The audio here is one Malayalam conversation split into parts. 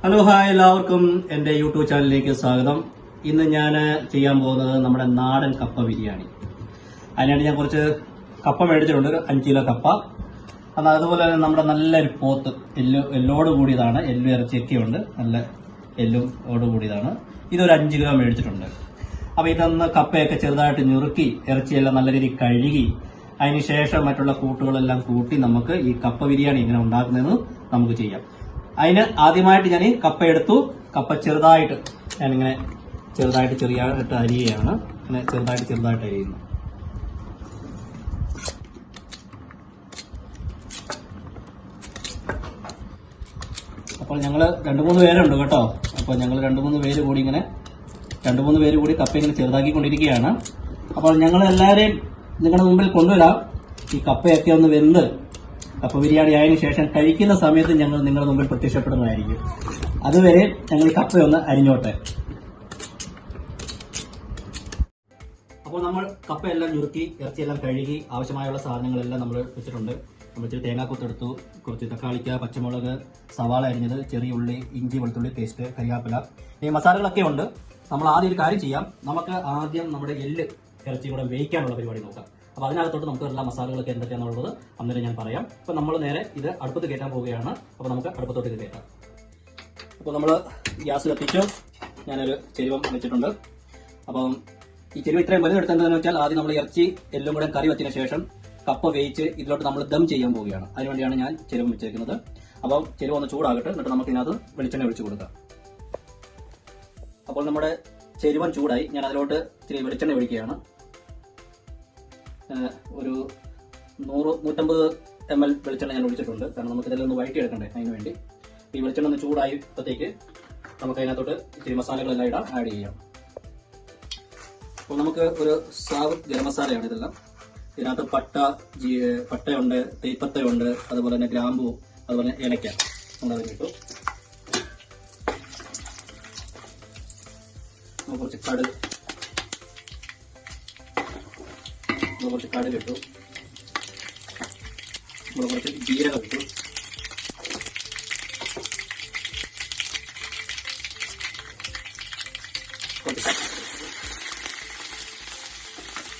ഹലോ ഹായ്, എല്ലാവർക്കും എൻ്റെ യൂട്യൂബ് ചാനലിലേക്ക് സ്വാഗതം. ഇന്ന് ഞാൻ ചെയ്യാൻ പോകുന്നത് നമ്മുടെ നാടൻ കപ്പ ബിരിയാണി. അതിനായിട്ട് ഞാൻ കുറച്ച് കപ്പ മേടിച്ചിട്ടുണ്ട്, ഒരു 5 കിലോ കപ്പ. അതുപോലെ തന്നെ നമ്മുടെ നല്ലൊരു പോത്ത്, എല്ലോട് കൂടിയതാണ്, എല്ലും ഇറച്ചിയൊക്കെ ഉണ്ട്, നല്ല എല്ലോട് കൂടിയതാണ്. ഇതൊരു 5 കിലോ മേടിച്ചിട്ടുണ്ട്. അപ്പോൾ ഇതൊന്ന് കപ്പയൊക്കെ ചെറുതായിട്ട് ഞുറുക്കി ഇറച്ചിയെല്ലാം നല്ല രീതിയിൽ കഴുകി അതിന് ശേഷം മറ്റുള്ള കൂട്ടുകളെല്ലാം കൂട്ടി നമുക്ക് ഈ കപ്പ ബിരിയാണി ഇങ്ങനെ ഉണ്ടാക്കുന്നതെന്ന് നമുക്ക് ചെയ്യാം. അതിന് ആദ്യമായിട്ട് ഞാൻ ഈ കപ്പ എടുത്തു. കപ്പ ചെറുതായിട്ട് ഞാനിങ്ങനെ ചെറിയായിട്ട് അരിയുകയാണ്. ഇങ്ങനെ ചെറുതായിട്ട് അരിയുന്നു. അപ്പോൾ ഞങ്ങൾ 2-3 പേരുണ്ട് കേട്ടോ. അപ്പോൾ ഞങ്ങൾ 2-3 പേര് കൂടി കപ്പ ഇങ്ങനെ ചെറുതാക്കിക്കൊണ്ടിരിക്കുകയാണ്. അപ്പോൾ ഞങ്ങൾ എല്ലാവരെയും നിങ്ങളുടെ മുമ്പിൽ കൊണ്ടുവരാം. ഈ കപ്പയൊക്കെ ഒന്ന് വെന്ത് കപ്പ ബിരിയാണി ആയതിനു ശേഷം കഴിക്കുന്ന സമയത്ത് ഞങ്ങൾ നിങ്ങളുടെ മുമ്പിൽ പ്രത്യക്ഷപ്പെടുന്നതായിരിക്കും. അതുവരെ ഞങ്ങൾ ഈ കപ്പയൊന്ന് അരിഞ്ഞോട്ടെ. അപ്പോൾ നമ്മൾ കപ്പയെല്ലാം ഞുറുക്കി ഇറച്ചിയെല്ലാം കഴുകി ആവശ്യമായുള്ള സാധനങ്ങളെല്ലാം നമ്മൾ വെച്ചിട്ടുണ്ട്. നമ്മൾ ഇച്ചിരി തേങ്ങാക്കൊത്തെടുത്തു, കുറച്ച് തക്കാളിക്ക, പച്ചമുളക്, സവാള അരിഞ്ഞത്, ചെറിയ ഉള്ളി, ഇഞ്ചി, വെളുത്തുള്ളി പേസ്റ്റ്, കരിയാപ്പില, ഈ മസാലകളൊക്കെ ഉണ്ട്. നമ്മൾ ആദ്യം ഒരു കാര്യം ചെയ്യാം. നമുക്ക് ആദ്യം നമ്മുടെ ഇറച്ചി കൂടെ വേവിക്കാനുള്ള പരിപാടി നോക്കാം. അപ്പോൾ അതിനകത്തോട്ട് നമുക്ക് എല്ലാ മസാലകളൊക്കെ എന്തൊക്കെയാണെന്നുള്ളത് അന്നേരം ഞാൻ പറയാം. അപ്പോൾ നമ്മൾ നേരെ ഇത് അടുപ്പത്ത് കയറ്റാൻ പോവുകയാണ്. അപ്പോൾ നമുക്ക് അടുപ്പത്തോട്ട് ഇത് കയറ്റാം. അപ്പോൾ നമ്മൾ ഗ്യാസ് കത്തിച്ചു. ഞാനൊരു ചെരുവം വെച്ചിട്ടുണ്ട്. അപ്പം ഈ ചെരുവ് ഇത്രയും വലുത് എടുത്തതെന്ന് വെച്ചാൽ ആദ്യം നമ്മൾ ഇറച്ചി എല്ലാം കൂടെ കറി വെച്ചതിന് ശേഷം കപ്പ വേവിച്ച് ഇതിലോട്ട് നമ്മൾ ദം ചെയ്യാൻ പോവുകയാണ്. അതിനുവേണ്ടിയാണ് ഞാൻ ചെരുവം വെച്ചിരിക്കുന്നത്. അപ്പോൾ ചെരുവ് ഒന്ന് ചൂടാകട്ടെ, എന്നിട്ട് നമുക്ക് ഇതിനകത്ത് വെളിച്ചെണ്ണ ഒഴിച്ചു കൊടുക്കാം. അപ്പോൾ നമ്മുടെ ചെരുവൻ ചൂടായി. ഞാൻ അതിലോട്ട് ഇത്തിരി വെളിച്ചെണ്ണ ഒഴിക്കുകയാണ്. ഒരു 100-150 ml വെളിച്ചെണ്ണ ഞാൻ ഒഴിച്ചിട്ടുണ്ട്. കാരണം നമുക്ക് ഇതെല്ലാം ഒന്ന് വഴറ്റിയെടുക്കണ്ടേ, അതിന് വേണ്ടി. ഈ വെളിച്ചെണ്ണ ഒന്ന് ചൂടായപ്പോഴത്തേക്ക് നമുക്ക് അതിനകത്തോട്ട് ഇത്തിരി മസാലകളെല്ലാം ആഡ് ചെയ്യാം. അപ്പോൾ നമുക്ക് ഒരു സാവ് ഗരം മസാലയാണ് ഇതെല്ലാം. ഇതിനകത്ത് പട്ടയുണ്ട്, തേയിപ്പത്തയുണ്ട്, അതുപോലെ തന്നെ ഗ്രാമ്പൂ, അതുപോലെ ഏലക്ക നമ്മളത് കിട്ടു. കുറച്ച് കടുക് ഇട്ടു. കുറച്ച് ജീരകം ഇട്ടു.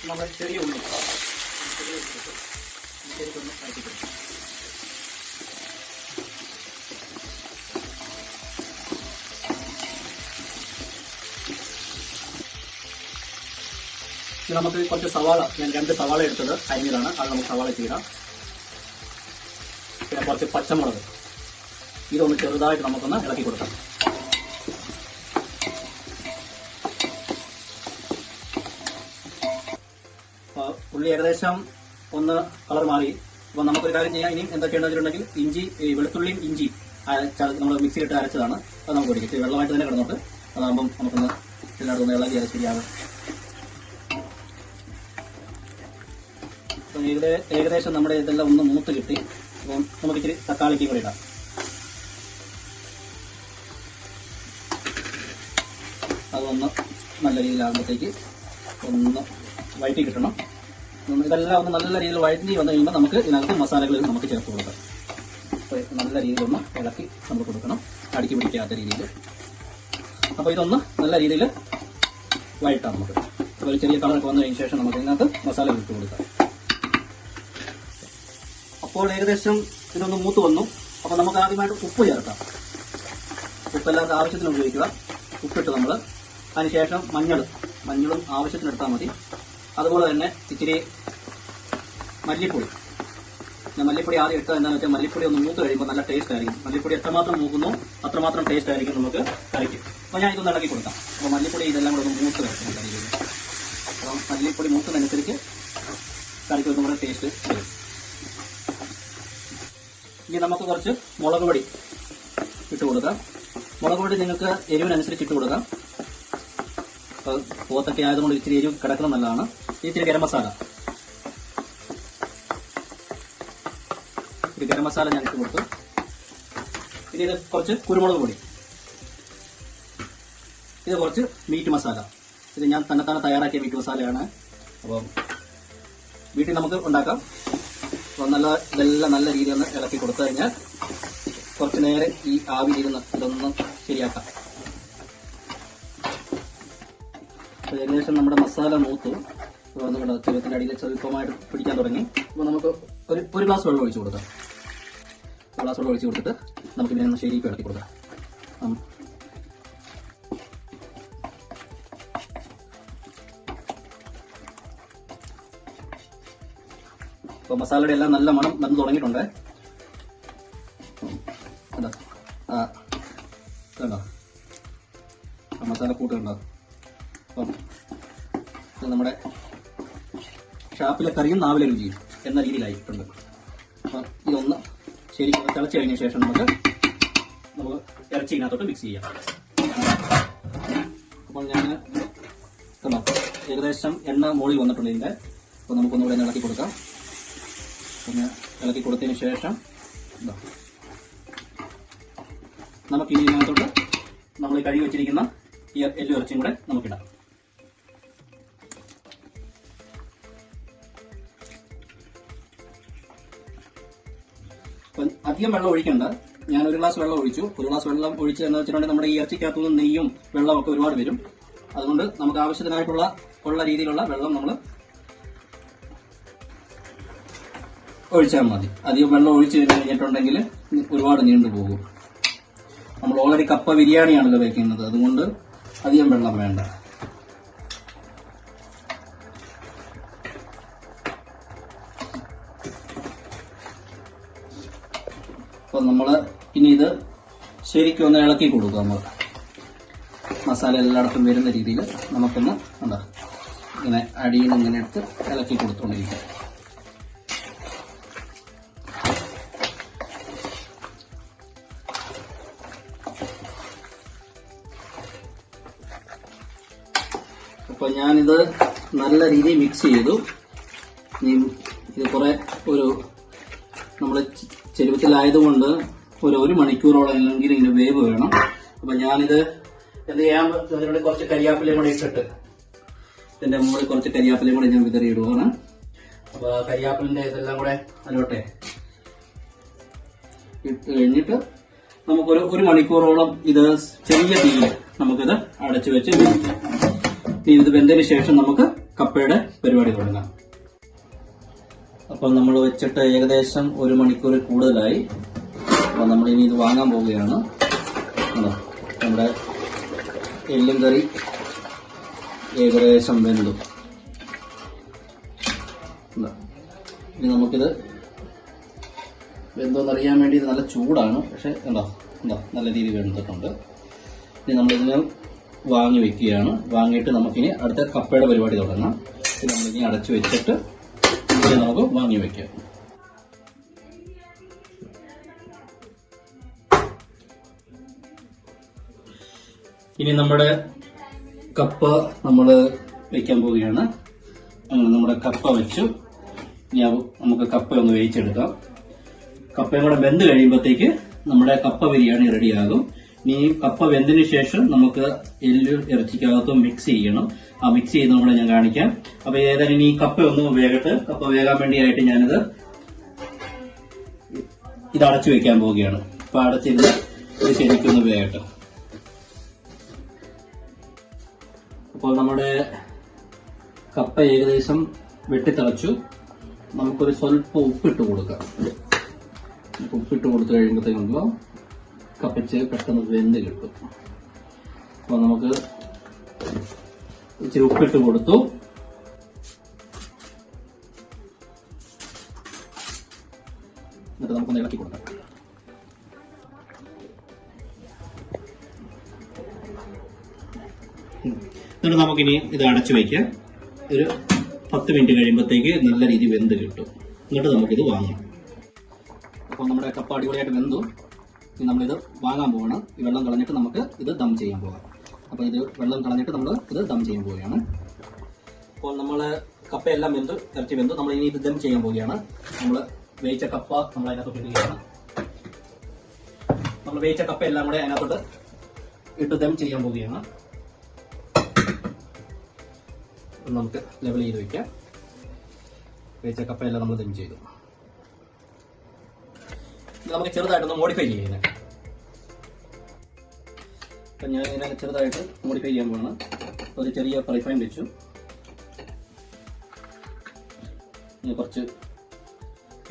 നമ്മൾ ചെറിയ ഉള്ളി ശരിക്കൊന്ന് വഴറ്റിക്കൊടുക്കും. നമുക്ക് കുറച്ച് സവാള, ഞാൻ 2 സവാള എടുത്തത് അരിഞ്ഞതാണ്. അത് നമുക്ക് സവാള ചെയ്യാം. പിന്നെ കുറച്ച് പച്ചമുളക്, ഇതൊന്ന് ചെറുതായിട്ട് നമുക്കൊന്ന് ഇളക്കി കൊടുക്കാം. ഉള്ളി ഏകദേശം ഒന്ന് കളർ മാറി. അപ്പോൾ നമുക്കൊരു കാര്യം ചെയ്യാം. ഇനിയും എന്തൊക്കെയാണെന്ന് വെച്ചിട്ടുണ്ടെങ്കിൽ വെളുത്തുള്ളിയും ഇഞ്ചി നമ്മൾ മിക്സിയിലിട്ട് അരച്ചതാണ്. അത് നമുക്ക് ഒടിക്കും. വെള്ളമായിട്ട് തന്നെ കിടന്നോട്ട്. അതാകുമ്പം നമുക്കൊന്ന് എല്ലായിടത്തും ഒന്ന് ഇളകി ശരിയാകും. ഏകദേശം നമ്മുടെ ഇതെല്ലാം ഒന്ന് മൂത്ത് കിട്ടി. അപ്പം നമുക്ക് ഇച്ചിരി തക്കാളിക്ക് കൂടി ഇടാം. അതൊന്ന് നല്ല രീതിയിലാകുമ്പോഴത്തേക്ക് ഒന്ന് വഴറ്റി കിട്ടണം. ഇതെല്ലാം ഒന്ന് നല്ല രീതിയിൽ വഴറ്റി വന്നു കഴിയുമ്പോൾ നമുക്ക് ഇതിനകത്ത് മസാലകൾ നമുക്ക് ചേർത്ത് കൊടുക്കാം. അപ്പോൾ നല്ല രീതിയിലൊന്ന് ഇളക്കി നമുക്ക് കൊടുക്കണം, അടുക്കി പിടിക്കാത്ത രീതിയിൽ. അപ്പോൾ ഇതൊന്ന് നല്ല രീതിയിൽ വഴറ്റാം നമുക്ക്. അപ്പോൾ ഒരു ചെറിയ കളറൊക്കെ വന്നു കഴിഞ്ഞ ശേഷം നമുക്ക് ഇതിനകത്ത് മസാല ഇട്ട് കൊടുക്കാം. അപ്പോൾ ഏകദേശം ഇതൊന്ന് മൂത്ത് വന്നു. അപ്പോൾ നമുക്ക് ആദ്യമായിട്ട് ഉപ്പ് ചേർക്കാം. ഉപ്പെല്ലാവർക്കും ആവശ്യത്തിന് ഉപയോഗിക്കുക. ഉപ്പിട്ട് നമ്മൾ അതിനുശേഷം മഞ്ഞളും ആവശ്യത്തിന് എടുത്താൽ മതി. അതുപോലെ തന്നെ ഇച്ചിരി മല്ലിപ്പൊടി. ഞാൻ മല്ലിപ്പൊടി ആദ്യം ഇട്ടത് എന്താണെന്ന് വെച്ചാൽ മല്ലിപ്പൊടി ഒന്ന് മൂത്ത് കഴിയുമ്പോൾ നല്ല ടേസ്റ്റ് ആയിരിക്കും. മല്ലിപ്പൊടി എത്രമാത്രം മൂക്കുന്നു അത്രമാത്രം ടേസ്റ്റ് ആയിരിക്കും നമുക്ക് കറിക്കും. അപ്പോൾ ഞാൻ ഇതൊന്ന് ഇളക്കി കൊടുക്കാം. അപ്പോൾ മല്ലിപ്പൊടി ഇതെല്ലാം കൂടെ ഒന്ന് മൂത്ത് കഴിക്കും നല്ല രീതിയിൽ. അപ്പം മല്ലിപ്പൊടി മൂത്തുന്നതനുസരിച്ച് കറിക്ക് ഒന്നും കൂടെ ടേസ്റ്റ് വരും. ഇനി നമുക്ക് കുറച്ച് മുളക് പൊടി ഇട്ട് കൊടുക്കാം. മുളക് പൊടി നിങ്ങൾക്ക് എരിവിനനുസരിച്ച് ഇട്ട് കൊടുക്കാം. അപ്പോൾ പോത്തൊക്കെ ആയതുകൊണ്ട് ഇച്ചിരി എരിവ് കിടക്കുന്നത് നല്ലതാണ്. ഇച്ചിരി ഗരം മസാല ഞാൻ ഇട്ട് കൊടുത്തു. ഇനി ഇത് കുറച്ച് കുരുമുളക് പൊടി, ഇത് കുറച്ച് മീറ്റ് മസാല. ഇത് ഞാൻ തന്നെത്താനെ തയ്യാറാക്കിയ മീറ്റ് മസാലയാണ്. അപ്പം വീട്ടിൽ നമുക്ക് ഉണ്ടാക്കാം. അപ്പോൾ ഇതെല്ലാം നല്ല രീതിയിൽ ഒന്ന് ഇളക്കി കൊടുത്തു കഴിഞ്ഞാൽ കുറച്ച് നേരം ഈ ആവിയിലിരുന്ന് ഇതൊന്ന് ശരിയാക്കാം. ഏകദേശം നമ്മുടെ മസാല മൂത്തു നമ്മുടെ ചെറുത്തിന്റെ അടിയിൽ സ്വല്പമായിട്ട് പിടിക്കാൻ തുടങ്ങി. അപ്പോൾ നമുക്ക് ഒരു ഗ്ലാസ് വെള്ളം ഒഴിച്ചു കൊടുക്കാം. ഒരു ഗ്ലാസ് വെള്ളം ഒഴിച്ചു കൊടുത്തിട്ട് നമുക്ക് ഇതിനെ ഒന്ന് ശരിക്കും ഇളക്കി കൊടുക്കാം. അപ്പോൾ മസാലയുടെ എല്ലാം നല്ല മണം വന്ന് തുടങ്ങിയിട്ടുണ്ട്. കണ്ടോ മസാല കൂട്ട് കണ്ടോ? അപ്പം നമ്മുടെ ഷാപ്പിലെ കറിയും നാവിലെ രുചിയും എന്ന രീതിയിലായിട്ടുണ്ട്. അപ്പം ഇതൊന്ന് ശരിക്കും തിളച്ച് കഴിഞ്ഞ ശേഷം നമുക്ക് ഇറച്ചി ഇതിനകത്തോട്ട് മിക്സ് ചെയ്യാം. അപ്പം ഞാൻ കണ്ടോ ഏകദേശം എണ്ണ മുകളിൽ വന്നിട്ടുണ്ട് ഇതിൻ്റെ. അപ്പോൾ നമുക്കൊന്നുകൂടെ ഇളക്കി കൊടുക്കാം. പിന്നെ ഇളക്കി കൊടുത്തതിന് ശേഷം നമുക്ക് ഇനി ഇതിനകത്തോട്ട് നമ്മൾ കഴുകി വെച്ചിരിക്കുന്ന ഈ എല്ലു ഇറച്ചിയും കൂടെ നമുക്കിടാം. അപ്പം അധികം വെള്ളം ഒഴിക്കണ്ട. ഞാൻ ഒരു ഗ്ലാസ് വെള്ളം ഒഴിച്ചു. ഒരു ഗ്ലാസ് വെള്ളം ഒഴിച്ച് എന്ന് വെച്ചിട്ടുണ്ടെങ്കിൽ നമ്മുടെ ഈ ഇറച്ചിക്കകത്തുനിന്ന് നെയ്യും വെള്ളമൊക്കെ ഒരുപാട് വരും. അതുകൊണ്ട് നമുക്ക് ആവശ്യത്തിനായിട്ടുള്ള രീതിയിലുള്ള വെള്ളം നമ്മൾ ഒഴിച്ചാൽ മതി. അധികം വെള്ളം ഒഴിച്ച് കഴിഞ്ഞിട്ടുണ്ടെങ്കിൽ ഒരുപാട് നീണ്ടു പോകും. നമ്മൾ ഓൾറെഡി കപ്പ ബിരിയാണിയാണല്ലോ വെക്കുന്നത്, അതുകൊണ്ട് അധികം വെള്ളം വേണ്ട. അപ്പം നമ്മൾ ഇനി ഇത് ശരിക്കും ഒന്ന് ഇളക്കി കൊടുക്കുക. നമ്മൾ മസാല എല്ലായിടത്തും വരുന്ന രീതിയിൽ നമുക്കൊന്ന് എന്താ ഇങ്ങനെ അടിയിൽ നിന്ന് ഇങ്ങനെ എടുത്ത് ഇളക്കി കൊടുത്തുകൊണ്ടിരിക്കുക. അപ്പോൾ ഞാനിത് നല്ല രീതിയിൽ മിക്സ് ചെയ്തു. ഇത് കുറെ നമ്മൾ ചെരുവത്തിലായതുകൊണ്ട് ഒരു മണിക്കൂറോളം അല്ലെങ്കിൽ ഇതിന് വേവ് വേണം. അപ്പം ഞാനിത് എന്ത് ചെയ്യാൻ ഇതിനോട് കുറച്ച് കരിയാപ്പിലയും കൂടെ ഇട്ടിട്ട് ഇതിന്റെ മുകളിൽ കുറച്ച് കരിയാപ്പിലയും കൂടെ ഞാൻ വിതറിയിടുവാണ്. അപ്പോൾ കരിയാപ്പിലിന്റെ ഇതെല്ലാം കൂടെ അതിലോട്ടെ ഇട്ട് കഴിഞ്ഞിട്ട് നമുക്കൊരു മണിക്കൂറോളം ഇത് ചെറിയ തീയിൽ നമുക്കിത് അടച്ചു വെച്ച് വേവിക്കാം. ഇനി ഇത് വെന്തതിന് ശേഷം നമുക്ക് കപ്പയുടെ പരിപാടി തുടങ്ങാം. അപ്പം നമ്മൾ വെച്ചിട്ട് ഏകദേശം ഒരു മണിക്കൂർ കൂടുതലായി. അപ്പോൾ നമ്മൾ ഇനി ഇത് വാങ്ങാൻ പോവുകയാണ്. നമ്മുടെ എല്ലും കറി ഏകദേശം വെന്തു. ഇനി നമുക്കിത് വെന്തോന്നറിയാൻ വേണ്ടി ഇത് നല്ല ചൂടാണ്, പക്ഷെ നല്ല രീതിയിൽ വെന്തിട്ടുണ്ട്. ഇനി നമ്മളിതിനെ വാങ്ങി വെക്കുകയാണ്. വാങ്ങിയിട്ട് നമുക്കിനി അടുത്ത കപ്പയുടെ പരിപാടി തുടങ്ങാം. ഇത് നമ്മളിനി അടച്ചു വെച്ചിട്ട് ഇത് നമുക്ക് വാങ്ങി വെക്കാം. ഇനി നമ്മുടെ കപ്പ നമ്മൾ വെക്കാൻ പോവുകയാണ്. അങ്ങനെ നമ്മുടെ കപ്പ വെച്ചു. ഇനി നമുക്ക് കപ്പ ഒന്ന് വേവിച്ചെടുക്കാം. കപ്പയും കൂടെ വെന്ത് കഴിയുമ്പോഴത്തേക്ക് നമ്മുടെ കപ്പ ബിരിയാണി റെഡിയാകും. ഇനി കപ്പ വെന്തതിന് ശേഷം നമുക്ക് എല്ല് ഇറച്ചിക്കകത്തും മിക്സ് ചെയ്യണം. ആ മിക്സ് ചെയ്യുന്നത് കൂടെ ഞാൻ കാണിക്കാം. അപ്പൊ ഏതായാലും ഇനി കപ്പ ഒന്ന് വേകട്ടെ. കപ്പ വേകാൻ വേണ്ടിയായിട്ട് ഞാനിത് അടച്ചു വെക്കാൻ പോവുകയാണ്. അപ്പൊ അടച്ചിരുന്ന് ഇത് ശരിക്കൊന്ന് വേകട്ടെ. അപ്പോൾ നമ്മുടെ കപ്പ ഏകദേശം വെട്ടിത്തിളച്ചു. നമുക്കൊരു സ്വല്പം ഉപ്പിട്ട് കൊടുക്കാം. ഉപ്പിട്ട് കൊടുത്തു കഴിയുമ്പോഴത്തേക്കുണ്ടല്ലോ കപ്പച്ച് പെട്ടെന്ന് വെന്ത് കിട്ടും. അപ്പോൾ നമുക്ക് ഇച്ചിരി ഉപ്പിട്ട് കൊടുത്തു. എന്നിട്ട് നമുക്കൊന്ന് ഇളക്കി കൊടുക്കാം. എന്നിട്ട് നമുക്കിനി ഇത് അടച്ചു വയ്ക്കാം. ഒരു 10 മിനിറ്റ് കഴിയുമ്പോഴത്തേക്ക് നല്ല രീതിയിൽ വെന്ത് കിട്ടും. എന്നിട്ട് നമുക്കിത് വാങ്ങാം. അപ്പോൾ നമ്മുടെ കപ്പ അടിപൊളിയായിട്ട് വെന്തു. ഇനി നമ്മളിത് വാങ്ങാൻ പോവാണ്. ഈ വെള്ളം കളഞ്ഞിട്ട് നമുക്ക് ഇത് ദം ചെയ്യാൻ പോകാം. അപ്പോൾ ഇത് വെള്ളം കളഞ്ഞിട്ട് നമ്മൾ ഇത് ദം ചെയ്യാൻ പോവുകയാണ്. അപ്പോൾ നമ്മൾ കപ്പയെല്ലാം വെന്തു, ഇറച്ചി വെന്തു. നമ്മൾ ഇനി ഇത് ദം ചെയ്യാൻ പോവുകയാണ്. നമ്മൾ വേവിച്ച കപ്പ നമ്മൾ അതിനകത്തോട്ട് ഇടുകയാണ്. നമ്മൾ വേവിച്ച കപ്പ എല്ലാം കൂടെ അതിനകത്തോട്ട് ഇട്ട് ദം ചെയ്യാൻ പോവുകയാണ്. നമുക്ക് ലെവൽ ചെയ്ത് വെക്കാം. വേവിച്ച കപ്പയെല്ലാം നമ്മൾ ദം ചെയ്തു. നമുക്ക് ചെറുതായിട്ടൊന്ന് മോഡിഫൈ ചെയ്യുന്നത്. അപ്പം ഞാൻ ഇങ്ങനെ ചെറുതായിട്ട് മോഡിഫൈ ചെയ്യാൻ പോകണം. ഒരു ചെറിയ ഫ്രൈ പാൻ വെച്ചു. കുറച്ച്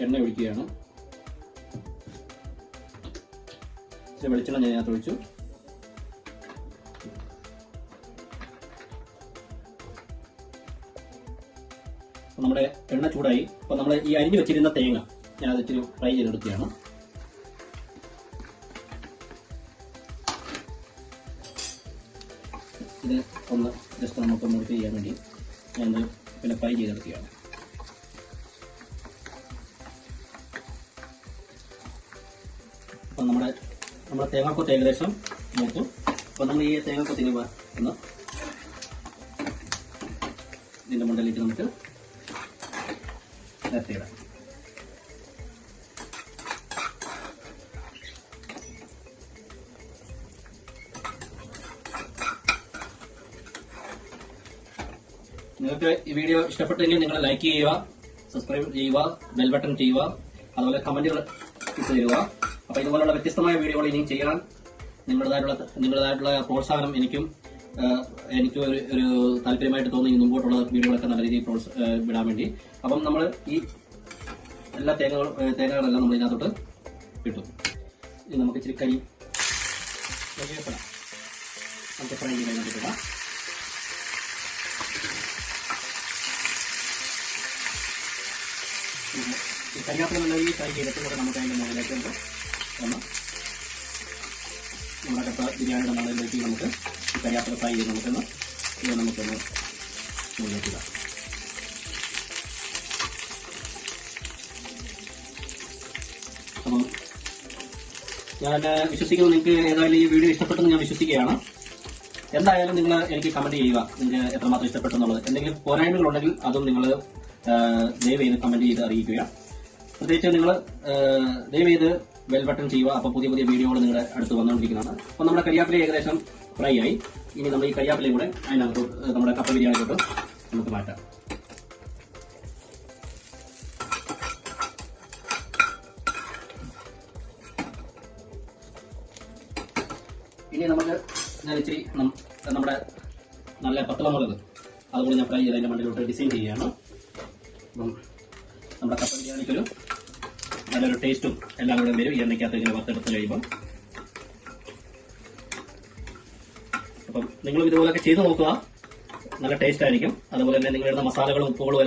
എണ്ണ ഒഴിക്കുകയാണ്. ഇച്ചിരി വെളിച്ചെണ്ണ ഞാൻ അതിനകത്ത് ഒഴിച്ചു. നമ്മുടെ എണ്ണ ചൂടായി. അപ്പോൾ നമ്മൾ ഈ അരിഞ്ഞു വെച്ചിരുന്ന തേങ്ങ ഞാൻ അത് ഇച്ചിരി ഫ്രൈ ചെയ്തെടുക്കുകയാണ്. ഇത് ഒന്ന് ജസ്റ്റ് നമുക്ക് മോഡിഫൈ ചെയ്യാൻ വേണ്ടി ഞാൻ പിന്നെ ഫ്രൈ ചെയ്തെടുക്കുകയാണ്. അപ്പം നമ്മുടെ തേങ്ങാക്കൊത്ത് ഏകദേശം മൂത്തു. അപ്പം നമ്മൾ ഈ തേങ്ങാക്കൊത്തിന് ഒന്ന് ഇതിൻ്റെ മുകളിലേക്ക് നമുക്ക് നിരത്തിയിടാം. നിങ്ങൾക്ക് ഈ വീഡിയോ ഇഷ്ടപ്പെട്ടെങ്കിൽ നിങ്ങൾ ലൈക്ക് ചെയ്യുക, സബ്സ്ക്രൈബ് ചെയ്യുക, ബെൽ ബട്ടൺ ചെയ്യുക, അതുപോലെ കമന്റുകൾ ഇട്ട് തരിക. അപ്പോൾ ഇതുപോലുള്ള വ്യത്യസ്തമായ വീഡിയോകൾ ഇനിയും ചെയ്യാൻ നിങ്ങളുടേതായിട്ടുള്ള പ്രോത്സാഹനം എനിക്കും ഒരു താല്പര്യമായിട്ട് തോന്നി. മുമ്പോട്ടുള്ള വീഡിയോകളൊക്കെ നല്ല രീതിയിൽ വിടാൻ വേണ്ടി. അപ്പം നമ്മൾ ഈ എല്ലാ തേങ്ങകളെല്ലാം നമ്മൾ ഇതിനകത്തോട്ട് കിട്ടും. ഇനി നമുക്ക് ഇച്ചിരി കരിവേപ്പില നമുക്ക് ഫ്രൈ ചെയ്യാൻ കിട്ടുക. ഈ കരിവേപ്പില നല്ല ഈ ഫ്രൈ ചെയ്തിട്ട് കൂടെ നമുക്ക് അതിൻ്റെ മുകളിലേക്ക് ഒന്ന് നമ്മുടെ കപ്പ ബിരിയാണിയുടെ മുകളിലേക്ക് നമുക്ക് ഈ കരിവേപ്പില ഫ്രൈ ചെയ്ത് നമുക്കൊന്ന് മുകളിലേക്ക് ഇടാം. അപ്പം ഞാൻ വിശ്വസിക്കുന്നു നിങ്ങൾക്ക് ഏതായാലും ഈ വീഡിയോ ഇഷ്ടപ്പെട്ടെന്ന് ഞാൻ വിശ്വസിക്കുകയാണ്. എന്തായാലും നിങ്ങൾ എനിക്ക് കമന്റ് ചെയ്യുക നിങ്ങൾക്ക് എത്രമാത്രം ഇഷ്ടപ്പെട്ടെന്നുള്ളത്. എന്തെങ്കിലും പോരായ്മകളുണ്ടെങ്കിൽ അതും നിങ്ങൾ ദയവ് ചെയ്ത് കമന്റ് ചെയ്ത് അറിയിക്കുക. പ്രത്യേകിച്ച് നിങ്ങൾ ദയവ് ചെയ്ത് ബെൽ ബട്ടൺ ചെയ്യുക. അപ്പോൾ പുതിയ വീഡിയോകൾ നിങ്ങളുടെ അടുത്ത് വന്നുകൊണ്ടിരിക്കുന്നതാണ്. അപ്പോൾ നമ്മുടെ കരിയാപ്പില ഏകദേശം ഫ്രൈ ആയി. ഇനി നമ്മൾ ഈ കരിയാപ്പിലയും കൂടെ അതിനകത്ത് നമ്മുടെ കപ്പ ബിരിയാണിക്കോട്ട് നമുക്ക് മാറ്റാം. ഇനി നമുക്ക് ഞാൻ ഇച്ചിരി നമ്മുടെ നല്ല പത്തളമുളക് അതുകൂടി ഞാൻ ഫ്രൈ ചെയ്ത് അതിൻ്റെ മണ്ടിലോട്ട് ഡിസൈൻ ചെയ്യുകയാണ്. അപ്പം നമ്മുടെ കപ്പ ബിരിയാണിക്കൊരു നല്ലൊരു ടേസ്റ്റും എല്ലാം കൂടെ വരും ഈ എണ്ണയ്ക്കകത്ത് ഇങ്ങനെ വറുത്തെടുത്ത് കഴിയുമ്പം. അപ്പം നിങ്ങളും ഇതുപോലൊക്കെ ചെയ്ത് നോക്കുക, നല്ല ടേസ്റ്റ് ആയിരിക്കും. അതുപോലെ തന്നെ നിങ്ങളുടെ മസാലകളും ഉപ്പുകളും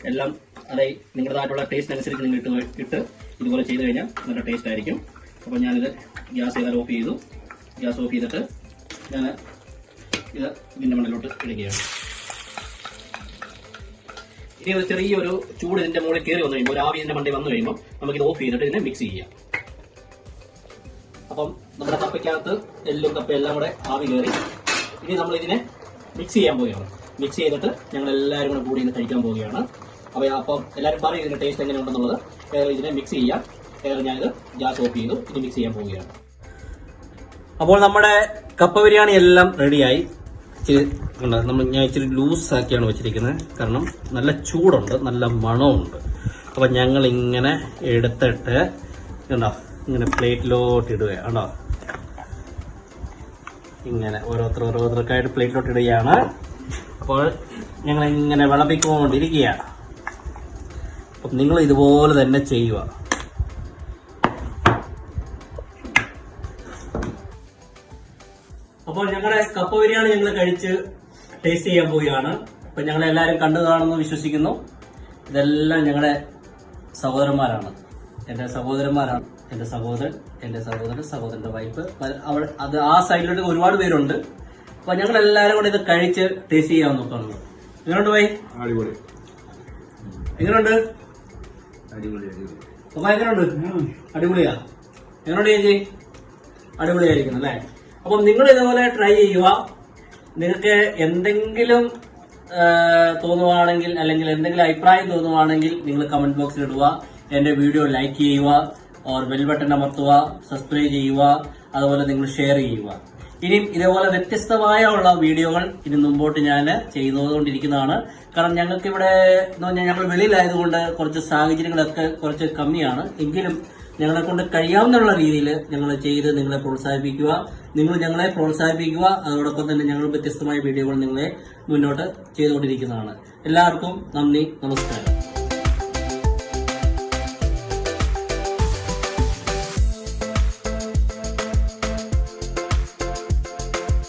എല്ലാം അതെ നിങ്ങളുടേതായിട്ടുള്ള ടേസ്റ്റ് അനുസരിച്ച് നിങ്ങൾ ഇട്ട് ഇതുപോലെ ചെയ്ത് കഴിഞ്ഞാൽ നല്ല ടേസ്റ്റ് ആയിരിക്കും. അപ്പം ഞാനിത് ഗ്യാസ് ഓഫ് ചെയ്തു. ഗ്യാസ് ഓഫ് ചെയ്തിട്ട് ഞാൻ ഇത് ഇതിൻ്റെ മണ്ണിലോട്ട് ഇടുകയാണ്. ഇനി ഒരു ചെറിയൊരു ചൂട് ഇതിന്റെ മുകളിൽ കയറി വന്നു കഴിയുമ്പോൾ, ഒരു ആവി ഇതിന്റെ മണ്ടി വന്നു കഴിയുമ്പോൾ നമുക്കിത് ഓഫ് ചെയ്തിട്ട് ഇതിനെ മിക്സ് ചെയ്യാം. അപ്പം നമ്മുടെ കപ്പയ്ക്കകത്ത് എല്ലും കപ്പയും എല്ലാം കൂടെ ആവി കയറി. ഇനി നമ്മൾ ഇതിനെ മിക്സ് ചെയ്യാൻ പോവുകയാണ്. മിക്സ് ചെയ്തിട്ട് ഞങ്ങൾ എല്ലാവരും കൂടെ കൂടി ഇന്ന് കഴിക്കാൻ പോവുകയാണ്. അപ്പം എല്ലാവരും പറയും ഇതിന്റെ ടേസ്റ്റ് എങ്ങനെയുണ്ടെന്നുള്ളത്. ഇതിനെ മിക്സ് ചെയ്യാം. ഞാനിത് ഗ്യാസ് ഓഫ് ചെയ്തു. ഇനി മിക്സ് ചെയ്യാൻ പോവുകയാണ്. അപ്പോൾ നമ്മുടെ കപ്പ ബിരിയാണി എല്ലാം റെഡിയായി. ഞാൻ ഇച്ചിരി ലൂസ് ആക്കിയാണ് വെച്ചിരിക്കുന്നത്. കാരണം നല്ല ചൂടുണ്ട്, നല്ല മണമുണ്ട്. അപ്പം ഞങ്ങൾ ഇങ്ങനെ എടുത്തിട്ട് കണ്ടോ ഇങ്ങനെ പ്ലേറ്റിലോട്ട് ഇടുകയാണോ. ഇങ്ങനെ ഓരോരുത്തർക്കായിട്ട് പ്ലേറ്റിലോട്ട് ഇടുകയാണ്. അപ്പോൾ ഞങ്ങൾ ഇങ്ങനെ വിളമ്പിക്കൊണ്ടിരിക്കുകയാണ്. അപ്പം നിങ്ങൾ ഇതുപോലെ തന്നെ ചെയ്യുക. അപ്പോൾ ഞങ്ങളുടെ കപ്പ ബിരിയാണി ഞങ്ങൾ കഴിച്ച് ടേസ്റ്റ് ചെയ്യാൻ പോവുകയാണ്. അപ്പൊ ഞങ്ങളെല്ലാവരും കണ്ടു കാണുമെന്ന് വിശ്വസിക്കുന്നു. ഇതെല്ലാം ഞങ്ങളുടെ സഹോദരന്മാരാണ്, എന്റെ സഹോദരന്മാരാണ്. എന്റെ സഹോദരന്റെ വൈഫ് അത് ആ സൈഡിലോട്ട് ഒരുപാട് പേരുണ്ട്. അപ്പൊ ഞങ്ങൾ എല്ലാവരും കൂടെ ഇത് കഴിച്ച് ടേസ്റ്റ് ചെയ്യാൻ നോക്കുകയാണ്. എങ്ങനെയുണ്ട് വൈ? അടിപൊളി. എങ്ങനെയുണ്ട്? അപ്പൊ എങ്ങനെയുണ്ട്? അടിപൊളിയാ. എങ്ങനെയുണ്ട് ചേച്ചി? അടിപൊളിയായിരിക്കുന്നു അല്ലേ? അപ്പം നിങ്ങൾ ഇതുപോലെ ട്രൈ ചെയ്യുക. നിങ്ങൾക്ക് എന്തെങ്കിലും തോന്നുവാണെങ്കിൽ അല്ലെങ്കിൽ എന്തെങ്കിലും അഭിപ്രായം തോന്നുവാണെങ്കിൽ നിങ്ങൾ കമന്റ് ബോക്സിൽ ഇടുക. എന്റെ വീഡിയോ ലൈക്ക് ചെയ്യുക, ഓർ ബെൽ ബട്ടൺ അമർത്തുക, സബ്സ്ക്രൈബ് ചെയ്യുക, അതുപോലെ നിങ്ങൾ ഷെയർ ചെയ്യുക. ഇനിയും ഇതേപോലെ വ്യത്യസ്തമായ ഉള്ള വീഡിയോകൾ ഇനി മുമ്പോട്ട് ഞാൻ ചെയ്തുകൊണ്ടിരിക്കുന്നതാണ്. കാരണം ഞങ്ങൾക്ക് ഇവിടെ എന്ന് പറഞ്ഞാൽ ഞങ്ങൾ വെളിയിലായതുകൊണ്ട് കുറച്ച് സാഹചര്യങ്ങളൊക്കെ കുറച്ച് കമ്മിയാണ്. എങ്കിലും ഞങ്ങളെ കൊണ്ട് കഴിയാവുന്ന രീതിയിൽ ഞങ്ങൾ ചെയ്ത് നിങ്ങളെ പ്രോത്സാഹിപ്പിക്കുക. നിങ്ങൾ ഞങ്ങളെ പ്രോത്സാഹിപ്പിക്കുക. അതോടൊപ്പം തന്നെ ഞങ്ങൾ വ്യത്യസ്തമായ വീഡിയോകൾ നിങ്ങളെ മുന്നോട്ട് ചെയ്തുകൊണ്ടിരിക്കുന്നതാണ്. എല്ലാവർക്കും നന്ദി, നമസ്കാരം.